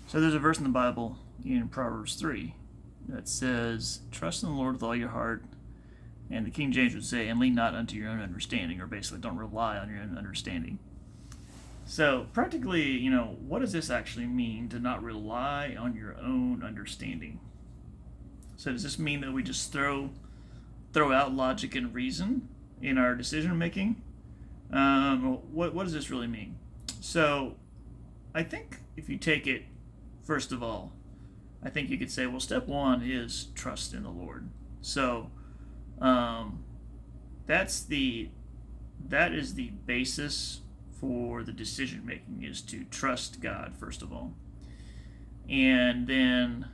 So there's a verse in the Bible in Proverbs 3 that says, "Trust in the Lord with all your heart." And the King James would say, "And lean not unto your own understanding," or basically, don't rely on your own understanding. So practically, what does this actually mean to not rely on your own understanding? So does this mean that we just throw out logic and reason in our decision making? What does this really mean? So I think if you take it, first of all, I think you could say, well, step one is trust in the Lord. So um, that is the basis for the decision making, is to trust God first of all, and then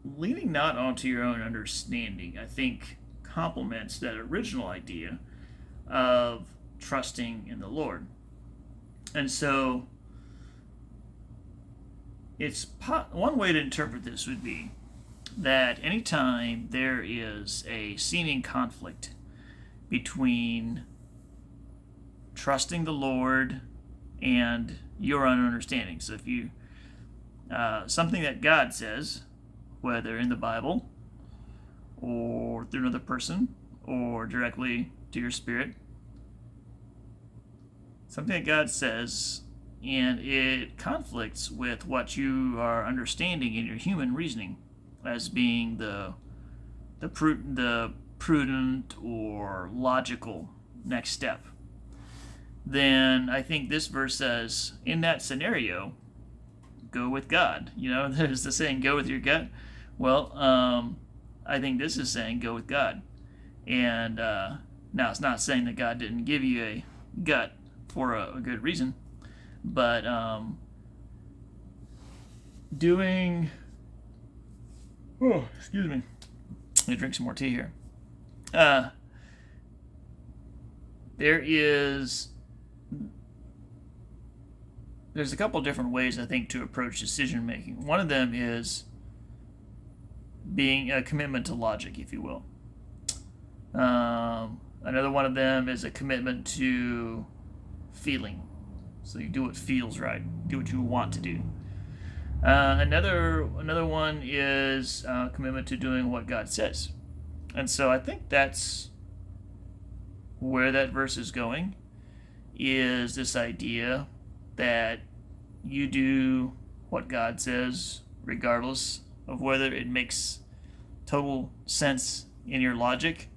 leaning not onto your own understanding, I think, complements that original idea of trusting in the Lord. And so it's one way to interpret this would be that anytime there is a seeming conflict between trusting the Lord and your own understanding. So if you something that God says, whether in the Bible or through another person or directly to your spirit, something that God says, and it conflicts with what you are understanding in your human reasoning as being the prudent or logical next step, then I think this verse says, in that scenario, go with God. There's the saying, go with your gut. Well, I think this is saying, go with God. And now it's not saying that God didn't give you a gut for a good reason, but doing. Oh, excuse me. Let me drink some more tea here. There's a couple different ways, I think, to approach decision making. One of them is being a commitment to logic, if you will. Another one of them is a commitment to feeling. So you do what feels right, do what you want to do. Another one is commitment to doing what God says. And so I think that's where that verse is going, is this idea that you do what God says regardless of whether it makes total sense in your logic.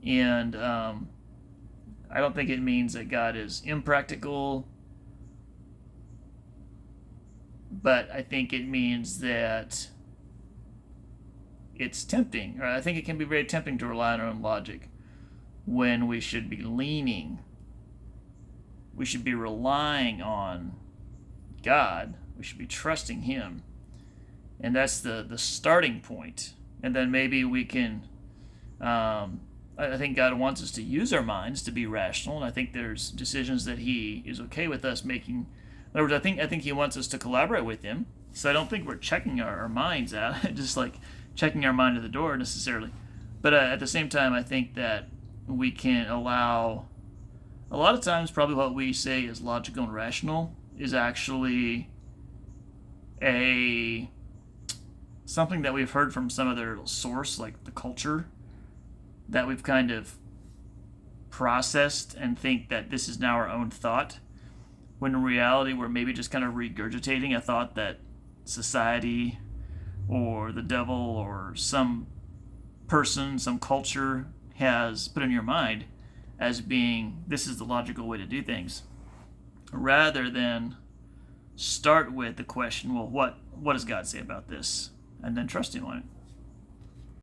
And I don't think it means that God is impractical, but I think it means that it's tempting, or I think it can be very tempting to rely on our own logic when we should be relying on God. We should be trusting Him. And that's the starting point. And then maybe we can, I think God wants us to use our minds to be rational. And I think there's decisions that He is okay with us making. In other words, I think He wants us to collaborate with Him. So I don't think we're checking our minds out, just like checking our mind at the door necessarily. But at the same time, I think that we can allow, a lot of times probably what we say is logical and rational is actually something that we've heard from some other source, like the culture, that we've kind of processed and think that this is now our own thought, when in reality we're maybe just kind of regurgitating a thought that society or the devil or some person, some culture has put in your mind as being, this is the logical way to do things, rather than start with the question, well, what does God say about this, and then trust Him on it.